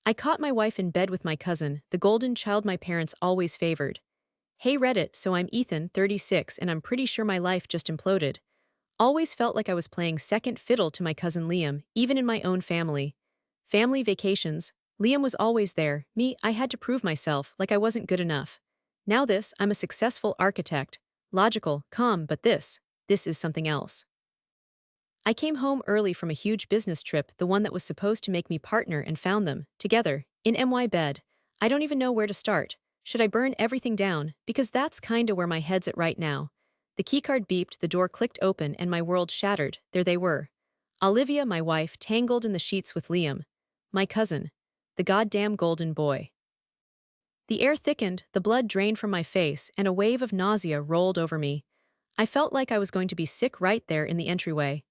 I caught my wife in bed with my cousin, the golden child my parents always favored. Hey Reddit, so I'm Ethan, 36, and I'm pretty sure my life just imploded. Always felt like I was playing second fiddle to my cousin Liam, even in my own family. Family vacations, Liam was always there. Me, I had to prove myself, like I wasn't good enough. Now this, I'm a successful architect. Logical, calm, but this is something else. I came home early from a huge business trip, the one that was supposed to make me partner, and found them, together, in my bed. I don't even know where to start. Should I burn everything down? Because that's kinda where my head's at right now. The keycard beeped, the door clicked open, and my world shattered. There they were. Olivia, my wife, tangled in the sheets with Liam. My cousin. The goddamn golden boy. The air thickened, the blood drained from my face, and a wave of nausea rolled over me. I felt like I was going to be sick right there in the entryway.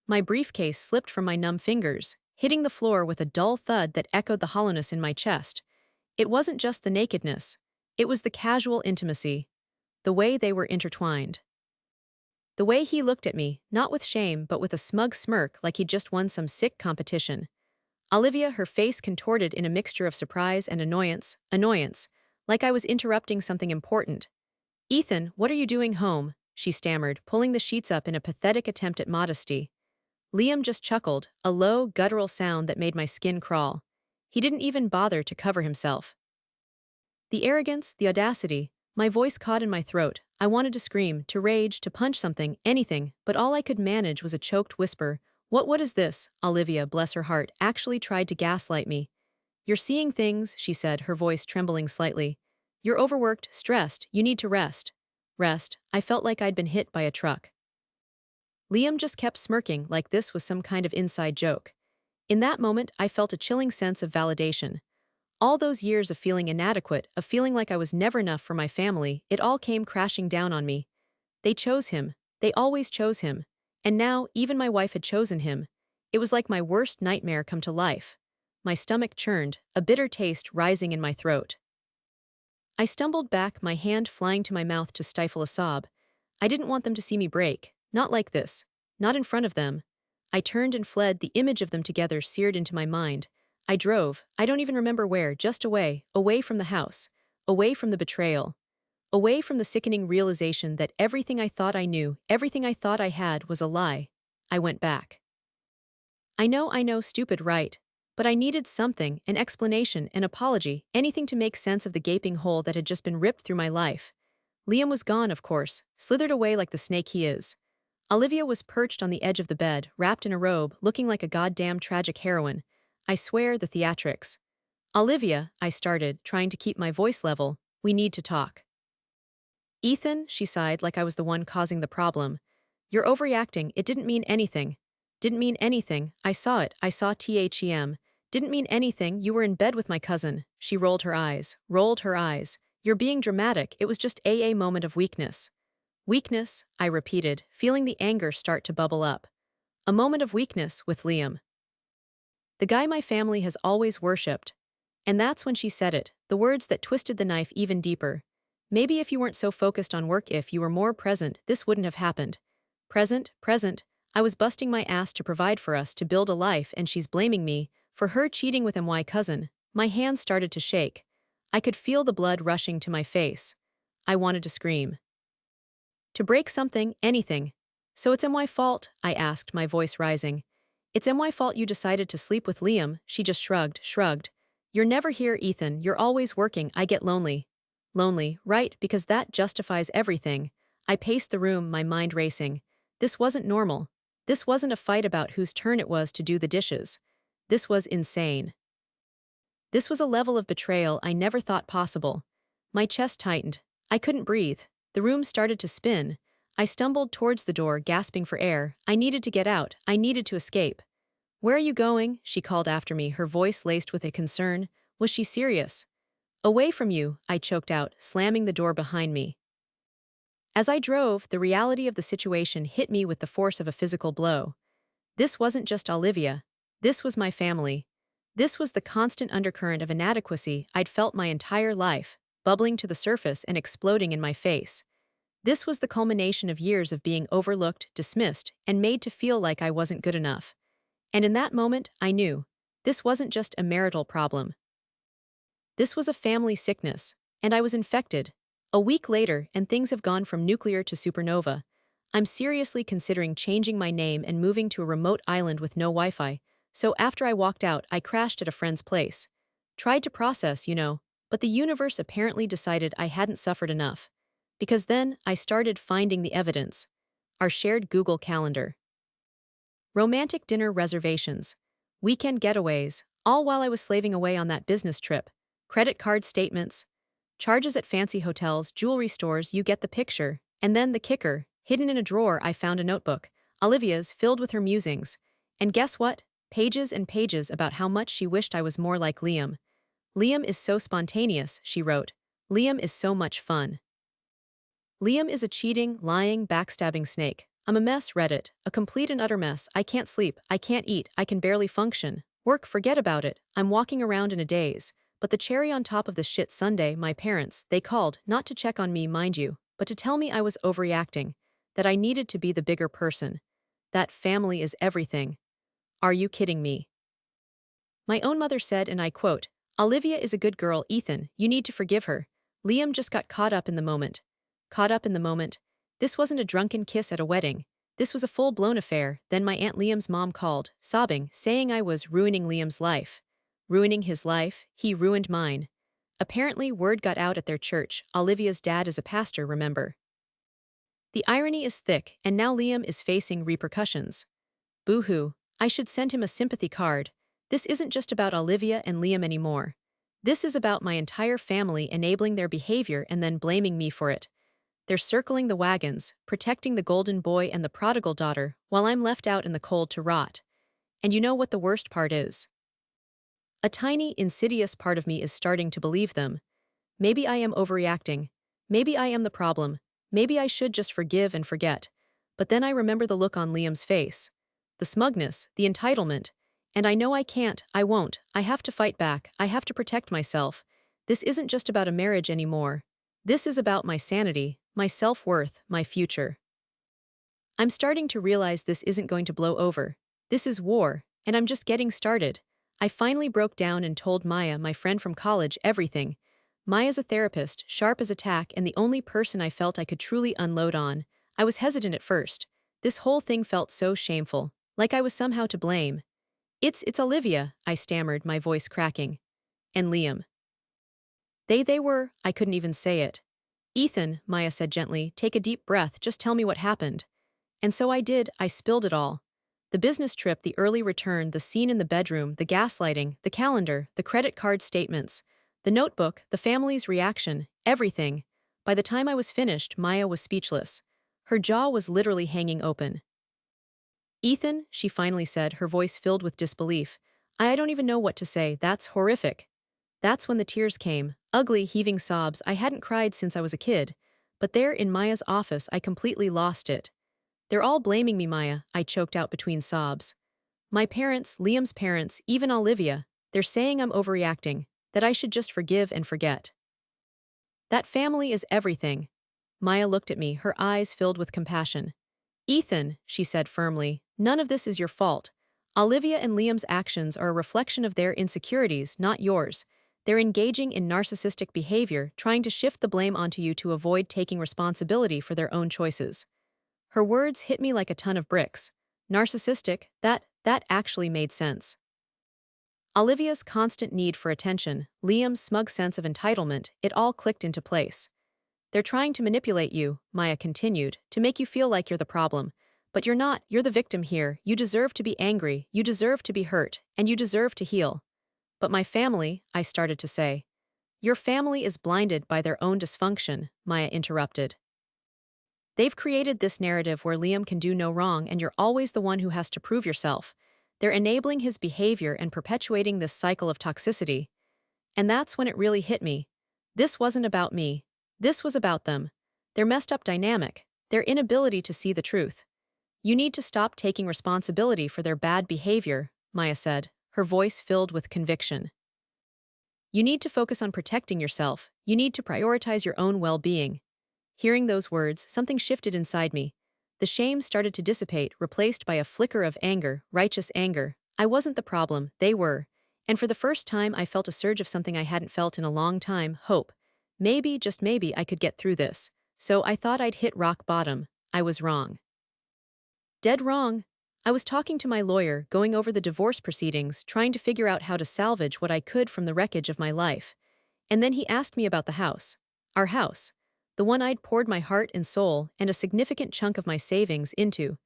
My briefcase slipped from my numb fingers, hitting the floor with a dull thud that echoed the hollowness in my chest. It wasn't just the nakedness. It was the casual intimacy. The way they were intertwined. The way he looked at me, not with shame but with a smug smirk like he'd just won some sick competition. Olivia, her face contorted in a mixture of surprise and annoyance, like I was interrupting something important. "Ethan, what are you doing home?" she stammered, pulling the sheets up in a pathetic attempt at modesty. Liam just chuckled, a low, guttural sound that made my skin crawl. He didn't even bother to cover himself. The arrogance, the audacity, my voice caught in my throat. I wanted to scream, to rage, to punch something, anything, but all I could manage was a choked whisper. What is this?" Olivia, bless her heart, actually tried to gaslight me. "You're seeing things," she said, her voice trembling slightly. "You're overworked, stressed, you need to rest." Rest? I felt like I'd been hit by a truck. Liam just kept smirking like this was some kind of inside joke. In that moment, I felt a chilling sense of validation. All those years of feeling inadequate, of feeling like I was never enough for my family, it all came crashing down on me. They chose him. They always chose him. And now, even my wife had chosen him. It was like my worst nightmare come to life. My stomach churned, a bitter taste rising in my throat. I stumbled back, my hand flying to my mouth to stifle a sob. I didn't want them to see me break. Not like this. Not in front of them. I turned and fled, the image of them together seared into my mind. I drove, I don't even remember where, just away from the house, away from the betrayal, away from the sickening realization that everything I thought I knew, everything I thought I had was a lie. I went back. I know, stupid, right? But I needed something, an explanation, an apology, anything to make sense of the gaping hole that had just been ripped through my life. Liam was gone, of course, slithered away like the snake he is. Olivia was perched on the edge of the bed, wrapped in a robe, looking like a goddamn tragic heroine. I swear, the theatrics. "Olivia," I started, trying to keep my voice level, "we need to talk." "Ethan," she sighed like I was the one causing the problem. "You're overreacting, it didn't mean anything." "Didn't mean anything, I saw it, I saw THEM. Didn't mean anything, you were in bed with my cousin." She rolled her eyes. "You're being dramatic, it was just a moment of weakness." "Weakness," I repeated, feeling the anger start to bubble up. "A moment of weakness with Liam. The guy my family has always worshipped." And that's when she said it, the words that twisted the knife even deeper. "Maybe if you weren't so focused on work, if you were more present, this wouldn't have happened." Present. I was busting my ass to provide for us, to build a life, and she's blaming me for her cheating with my cousin. My hands started to shake. I could feel the blood rushing to my face. I wanted to scream. To break something, anything. "So it's my fault?" I asked, my voice rising. "It's my fault you decided to sleep with Liam?" She just shrugged. "You're never here, Ethan, you're always working, I get lonely." Lonely, right, because that justifies everything. I paced the room, my mind racing. This wasn't normal. This wasn't a fight about whose turn it was to do the dishes. This was insane. This was a level of betrayal I never thought possible. My chest tightened. I couldn't breathe. The room started to spin. I stumbled towards the door, gasping for air. I needed to get out. I needed to escape. "Where are you going?" she called after me, her voice laced with a concern. Was she serious? "Away from you," I choked out, slamming the door behind me. As I drove, the reality of the situation hit me with the force of a physical blow. This wasn't just Olivia. This was my family. This was the constant undercurrent of inadequacy I'd felt my entire life, bubbling to the surface and exploding in my face. This was the culmination of years of being overlooked, dismissed, and made to feel like I wasn't good enough. And in that moment, I knew. This wasn't just a marital problem. This was a family sickness, and I was infected. A week later, and things have gone from nuclear to supernova. I'm seriously considering changing my name and moving to a remote island with no Wi-Fi, so after I walked out, I crashed at a friend's place. Tried to process, but the universe apparently decided I hadn't suffered enough. Because then, I started finding the evidence. Our shared Google Calendar. Romantic dinner reservations. Weekend getaways, all while I was slaving away on that business trip. Credit card statements. Charges at fancy hotels, jewelry stores, you get the picture. And then the kicker, hidden in a drawer I found a notebook. Olivia's, filled with her musings. And guess what? Pages and pages about how much she wished I was more like Liam. Liam is so spontaneous, she wrote. Liam is so much fun. Liam is a cheating, lying, backstabbing snake. I'm a mess, Reddit. A complete and utter mess. I can't sleep. I can't eat. I can barely function. Work, forget about it. I'm walking around in a daze. But the cherry on top of this shit Sunday, my parents, they called, not to check on me, mind you, but to tell me I was overreacting. That I needed to be the bigger person. That family is everything. Are you kidding me? My own mother said, and I quote, Olivia is a good girl, Ethan, you need to forgive her. Liam just got caught up in the moment. Caught up in the moment. This wasn't a drunken kiss at a wedding. This was a full-blown affair. Then my Aunt Liam's mom called, sobbing, saying I was ruining Liam's life. Ruining his life, he ruined mine. Apparently word got out at their church. Olivia's dad is a pastor, remember. The irony is thick, and now Liam is facing repercussions. Boo-hoo, I should send him a sympathy card. This isn't just about Olivia and Liam anymore. This is about my entire family enabling their behavior and then blaming me for it. They're circling the wagons, protecting the golden boy and the prodigal daughter, while I'm left out in the cold to rot. And you know what the worst part is? A tiny, insidious part of me is starting to believe them. Maybe I am overreacting. Maybe I am the problem. Maybe I should just forgive and forget. But then I remember the look on Liam's face. The smugness, the entitlement. And I know I can't, I won't, I have to fight back, I have to protect myself. This isn't just about a marriage anymore. This is about my sanity, my self-worth, my future. I'm starting to realize this isn't going to blow over. This is war, and I'm just getting started. I finally broke down and told Maya, my friend from college, everything. Maya's a therapist, sharp as a tack, and the only person I felt I could truly unload on. I was hesitant at first. This whole thing felt so shameful, like I was somehow to blame. It's Olivia, I stammered, my voice cracking. And Liam. They were, I couldn't even say it. Ethan, Maya said gently, take a deep breath, just tell me what happened. And so I did, I spilled it all. The business trip, the early return, the scene in the bedroom, the gaslighting, the calendar, the credit card statements, the notebook, the family's reaction, everything. By the time I was finished, Maya was speechless. Her jaw was literally hanging open. Ethan, she finally said, her voice filled with disbelief. I don't even know what to say, that's horrific. That's when the tears came, ugly, heaving sobs. I hadn't cried since I was a kid. But there in Maya's office, I completely lost it. They're all blaming me, Maya, I choked out between sobs. My parents, Liam's parents, even Olivia, they're saying I'm overreacting, that I should just forgive and forget. That family is everything. Maya looked at me, her eyes filled with compassion. Ethan, she said firmly, none of this is your fault. Olivia and Liam's actions are a reflection of their insecurities, not yours. They're engaging in narcissistic behavior, trying to shift the blame onto you to avoid taking responsibility for their own choices. Her words hit me like a ton of bricks. Narcissistic, that actually made sense. Olivia's constant need for attention, Liam's smug sense of entitlement, it all clicked into place. They're trying to manipulate you, Maya continued, to make you feel like you're the problem. But you're not, you're the victim here. You deserve to be angry, you deserve to be hurt, and you deserve to heal. But my family, I started to say. Your family is blinded by their own dysfunction, Maya interrupted. They've created this narrative where Liam can do no wrong and you're always the one who has to prove yourself. They're enabling his behavior and perpetuating this cycle of toxicity. And that's when it really hit me. This wasn't about me. This was about them. Their messed up dynamic, their inability to see the truth. You need to stop taking responsibility for their bad behavior, Maya said, her voice filled with conviction. You need to focus on protecting yourself. You need to prioritize your own well-being. Hearing those words, something shifted inside me. The shame started to dissipate, replaced by a flicker of anger, righteous anger. I wasn't the problem, they were. And for the first time, I felt a surge of something I hadn't felt in a long time, hope. Maybe, just maybe, I could get through this. So I thought I'd hit rock bottom. I was wrong. Dead wrong. I was talking to my lawyer, going over the divorce proceedings, trying to figure out how to salvage what I could from the wreckage of my life. And then he asked me about the house. Our house. The one I'd poured my heart and soul and a significant chunk of my savings into.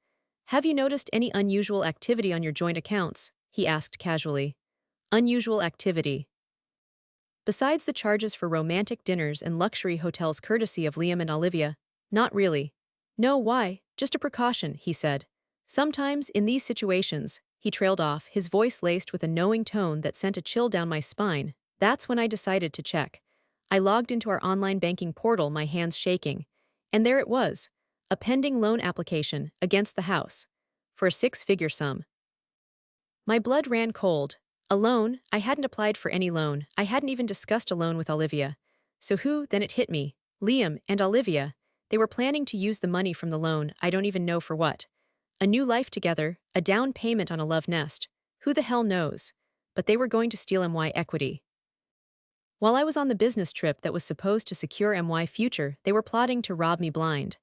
Have you noticed any unusual activity on your joint accounts? He asked casually. Unusual activity. Besides the charges for romantic dinners and luxury hotels courtesy of Liam and Olivia, not really. No, why? Just a precaution, he said. Sometimes, in these situations, he trailed off, his voice laced with a knowing tone that sent a chill down my spine. That's when I decided to check. I logged into our online banking portal, my hands shaking. And there it was, a pending loan application against the house. For a six-figure sum. My blood ran cold. A loan? I hadn't applied for any loan. I hadn't even discussed a loan with Olivia. So who? Then it hit me. Liam and Olivia. They were planning to use the money from the loan, I don't even know for what. A new life together, a down payment on a love nest. Who the hell knows? But they were going to steal MY equity. While I was on the business trip that was supposed to secure MY future, they were plotting to rob me blind.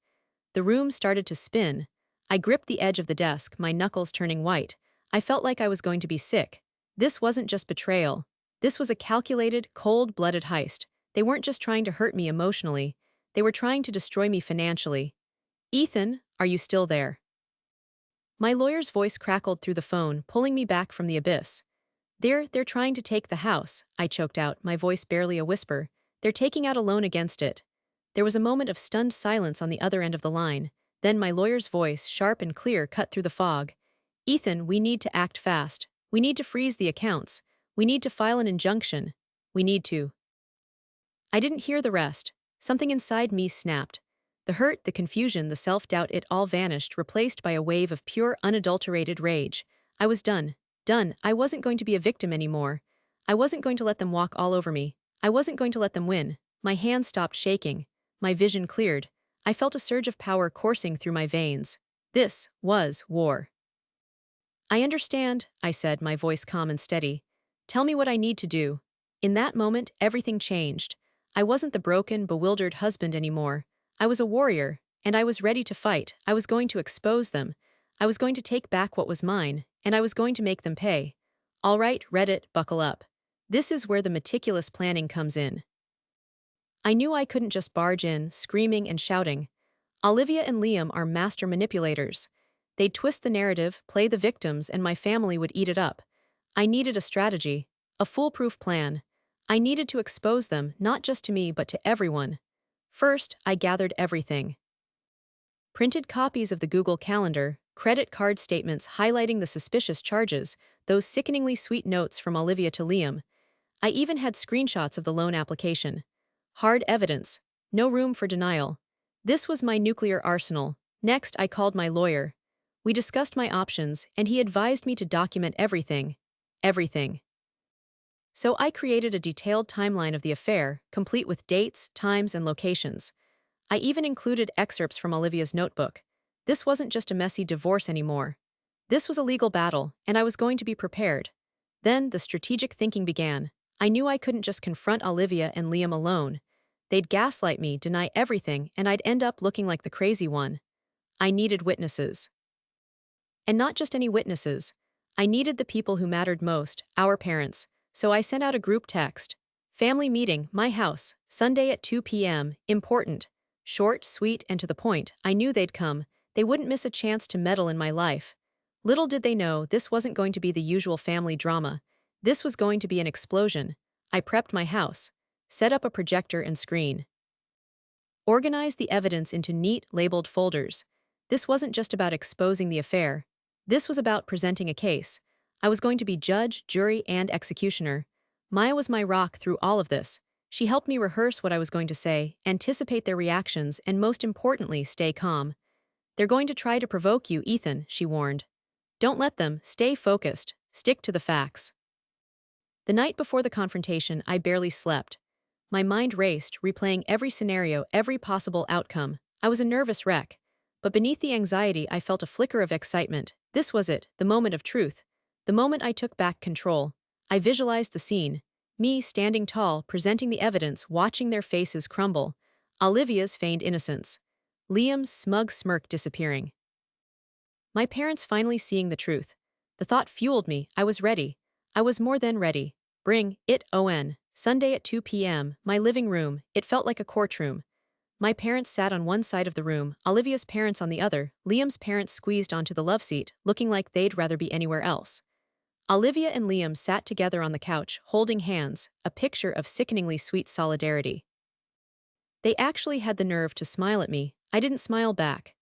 The room started to spin. I gripped the edge of the desk, my knuckles turning white. I felt like I was going to be sick. This wasn't just betrayal. This was a calculated, cold-blooded heist. They weren't just trying to hurt me emotionally. They were trying to destroy me financially. Ethan, are you still there? My lawyer's voice crackled through the phone, pulling me back from the abyss. They're trying to take the house, I choked out, my voice barely a whisper. They're taking out a loan against it. There was a moment of stunned silence on the other end of the line. Then my lawyer's voice, sharp and clear, cut through the fog. Ethan, we need to act fast. We need to freeze the accounts. We need to file an injunction. We need to. I didn't hear the rest. Something inside me snapped. The hurt, the confusion, the self-doubt, it all vanished, replaced by a wave of pure, unadulterated rage. I was done. Done. I wasn't going to be a victim anymore. I wasn't going to let them walk all over me. I wasn't going to let them win. My hands stopped shaking. My vision cleared. I felt a surge of power coursing through my veins. This was war. I understand, I said, my voice calm and steady. Tell me what I need to do. In that moment, everything changed. I wasn't the broken, bewildered husband anymore. I was a warrior, and I was ready to fight. I was going to expose them. I was going to take back what was mine, and I was going to make them pay. All right, Reddit, buckle up. This is where the meticulous planning comes in. I knew I couldn't just barge in, screaming and shouting. Olivia and Liam are master manipulators. They'd twist the narrative, play the victims, and my family would eat it up. I needed a strategy, a foolproof plan. I needed to expose them, not just to me but to everyone. First, I gathered everything. Printed copies of the Google Calendar, credit card statements highlighting the suspicious charges, those sickeningly sweet notes from Olivia to Liam. I even had screenshots of the loan application. Hard evidence. No room for denial. This was my nuclear arsenal. Next, I called my lawyer. We discussed my options, and he advised me to document everything. Everything. So I created a detailed timeline of the affair, complete with dates, times, and locations. I even included excerpts from Olivia's notebook. This wasn't just a messy divorce anymore. This was a legal battle, and I was going to be prepared. Then the strategic thinking began. I knew I couldn't just confront Olivia and Liam alone. They'd gaslight me, deny everything, and I'd end up looking like the crazy one. I needed witnesses. And not just any witnesses. I needed the people who mattered most, our parents. So I sent out a group text. Family meeting, my house, Sunday at 2 p.m., important. Short, sweet, and to the point. I knew they'd come. They wouldn't miss a chance to meddle in my life. Little did they know this wasn't going to be the usual family drama. This was going to be an explosion. I prepped my house. Set up a projector and screen. Organized the evidence into neat, labeled folders. This wasn't just about exposing the affair. This was about presenting a case. I was going to be judge, jury, and executioner. Maya was my rock through all of this. She helped me rehearse what I was going to say, anticipate their reactions, and most importantly, stay calm. They're going to try to provoke you, Ethan, she warned. Don't let them. Stay focused. Stick to the facts. The night before the confrontation, I barely slept. My mind raced, replaying every scenario, every possible outcome. I was a nervous wreck. But beneath the anxiety, I felt a flicker of excitement. This was it, the moment of truth. The moment I took back control. I visualized the scene. Me standing tall, presenting the evidence, watching their faces crumble. Olivia's feigned innocence. Liam's smug smirk disappearing. My parents finally seeing the truth. The thought fueled me. I was ready. I was more than ready. Bring it on. Sunday at 2 p.m., my living room. It felt like a courtroom. My parents sat on one side of the room, Olivia's parents on the other. Liam's parents squeezed onto the love seat, looking like they'd rather be anywhere else. Olivia and Liam sat together on the couch, holding hands, a picture of sickeningly sweet solidarity. They actually had the nerve to smile at me. I didn't smile back.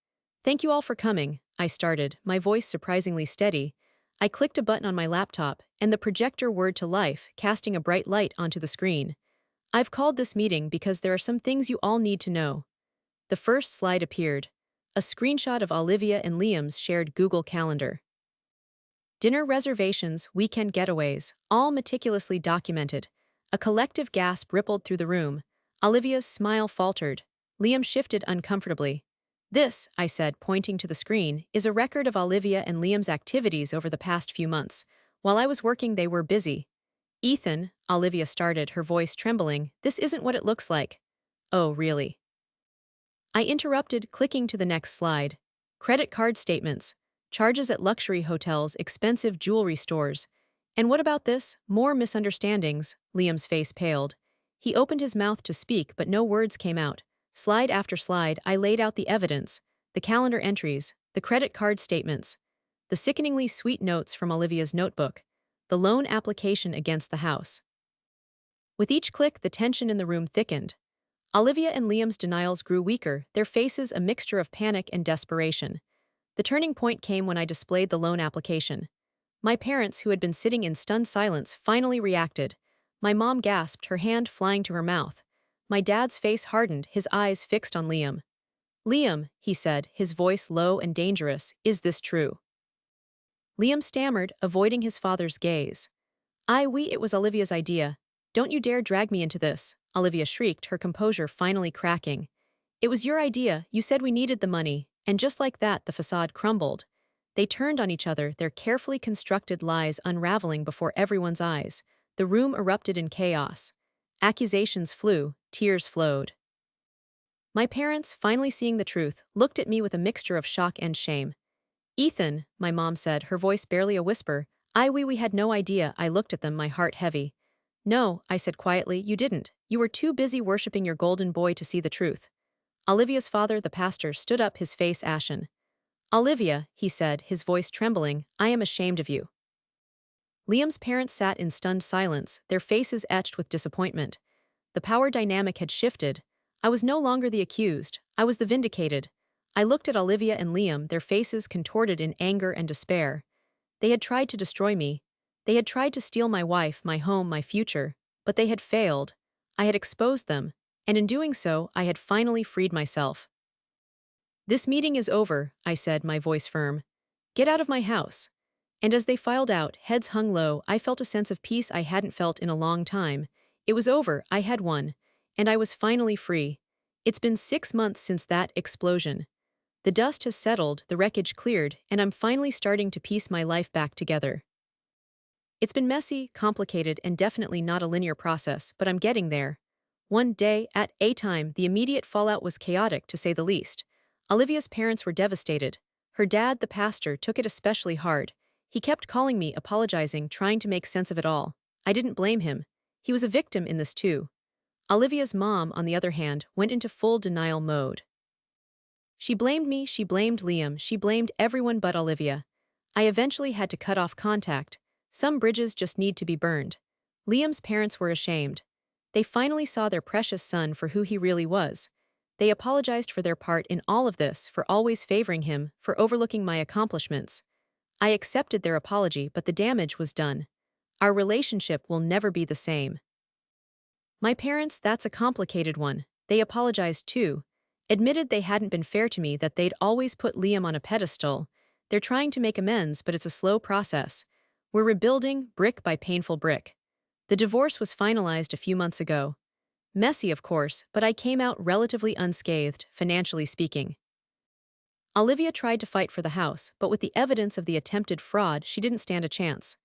"Thank you all for coming," I started, my voice surprisingly steady. I clicked a button on my laptop, and the projector whirred to life, casting a bright light onto the screen. "I've called this meeting because there are some things you all need to know." The first slide appeared. A screenshot of Olivia and Liam's shared Google Calendar. Dinner reservations, weekend getaways, all meticulously documented. A collective gasp rippled through the room. Olivia's smile faltered. Liam shifted uncomfortably. "This," I said, pointing to the screen, "is a record of Olivia and Liam's activities over the past few months. While I was working, they were busy." "Ethan," Olivia started, her voice trembling, "this isn't what it looks like." "Oh, really?" I interrupted, clicking to the next slide. Credit card statements. Charges at luxury hotels, expensive jewelry stores. "And what about this? More misunderstandings." Liam's face paled. He opened his mouth to speak, but no words came out. Slide after slide, I laid out the evidence. The calendar entries, the credit card statements, the sickeningly sweet notes from Olivia's notebook, the loan application against the house. With each click, the tension in the room thickened. Olivia and Liam's denials grew weaker, their faces a mixture of panic and desperation. The turning point came when I displayed the loan application. My parents, who had been sitting in stunned silence, finally reacted. My mom gasped, her hand flying to her mouth. My dad's face hardened, his eyes fixed on Liam. "Liam," he said, his voice low and dangerous, "is this true?" Liam stammered, avoiding his father's gaze. It was Olivia's idea." "Don't you dare drag me into this," Olivia shrieked, her composure finally cracking. "It was your idea, you said we needed the money," and just like that the facade crumbled. They turned on each other, their carefully constructed lies unraveling before everyone's eyes. The room erupted in chaos. Accusations flew, tears flowed. My parents, finally seeing the truth, looked at me with a mixture of shock and shame. "Ethan," my mom said, her voice barely a whisper, we had no idea." I looked at them, my heart heavy. "No," I said quietly, "you didn't. You were too busy worshipping your golden boy to see the truth." Olivia's father, the pastor, stood up, his face ashen. "Olivia," he said, his voice trembling, "I am ashamed of you." Liam's parents sat in stunned silence, their faces etched with disappointment. The power dynamic had shifted. I was no longer the accused, I was the vindicated. I looked at Olivia and Liam, their faces contorted in anger and despair. They had tried to destroy me. They had tried to steal my wife, my home, my future. But they had failed. I had exposed them, and in doing so, I had finally freed myself. "This meeting is over," I said, my voice firm. "Get out of my house." And as they filed out, heads hung low, I felt a sense of peace I hadn't felt in a long time. It was over, I had won. And I was finally free. It's been 6 months since that explosion. The dust has settled, the wreckage cleared, and I'm finally starting to piece my life back together. It's been messy, complicated, and definitely not a linear process, but I'm getting there. One day, at a time, the immediate fallout was chaotic, to say the least. Olivia's parents were devastated. Her dad, the pastor, took it especially hard. He kept calling me, apologizing, trying to make sense of it all. I didn't blame him. He was a victim in this too. Olivia's mom, on the other hand, went into full denial mode. She blamed me, she blamed Liam, she blamed everyone but Olivia. I eventually had to cut off contact. Some bridges just need to be burned. Liam's parents were ashamed. They finally saw their precious son for who he really was. They apologized for their part in all of this, for always favoring him, for overlooking my accomplishments. I accepted their apology, but the damage was done. Our relationship will never be the same. My parents, that's a complicated one. They apologized too. Admitted they hadn't been fair to me, that they'd always put Liam on a pedestal. They're trying to make amends, but it's a slow process. We're rebuilding, brick by painful brick. The divorce was finalized a few months ago. Messy, of course, but I came out relatively unscathed, financially speaking. Olivia tried to fight for the house, but with the evidence of the attempted fraud, she didn't stand a chance.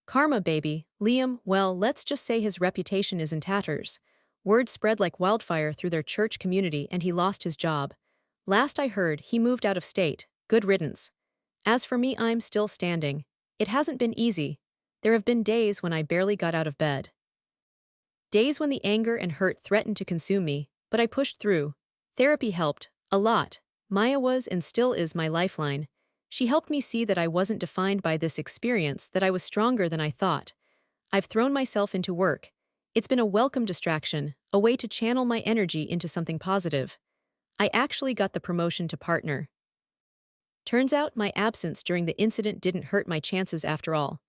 Karma, baby. Liam, well, let's just say his reputation is in tatters. Word spread like wildfire through their church community and he lost his job. Last I heard, he moved out of state. Good riddance. As for me, I'm still standing. It hasn't been easy. There have been days when I barely got out of bed. Days when the anger and hurt threatened to consume me, but I pushed through. Therapy helped, a lot. Maya was and still is my lifeline. She helped me see that I wasn't defined by this experience, that I was stronger than I thought. I've thrown myself into work. It's been a welcome distraction, a way to channel my energy into something positive. I actually got the promotion to partner. Turns out my absence during the incident didn't hurt my chances after all.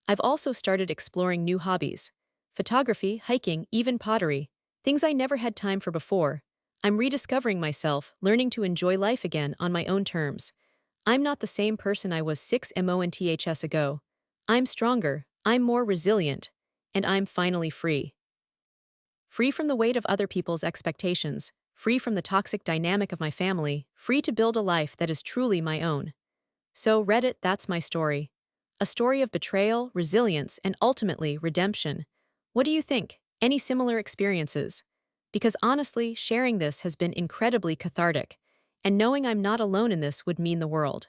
I've also started exploring new hobbies. Photography, hiking, even pottery. Things I never had time for before. I'm rediscovering myself, learning to enjoy life again on my own terms. I'm not the same person I was 6 months ago. I'm stronger, I'm more resilient, and I'm finally free. Free from the weight of other people's expectations, free from the toxic dynamic of my family, free to build a life that is truly my own. So, Reddit, that's my story. A story of betrayal, resilience, and ultimately, redemption. What do you think? Any similar experiences? Because honestly, sharing this has been incredibly cathartic, and knowing I'm not alone in this would mean the world.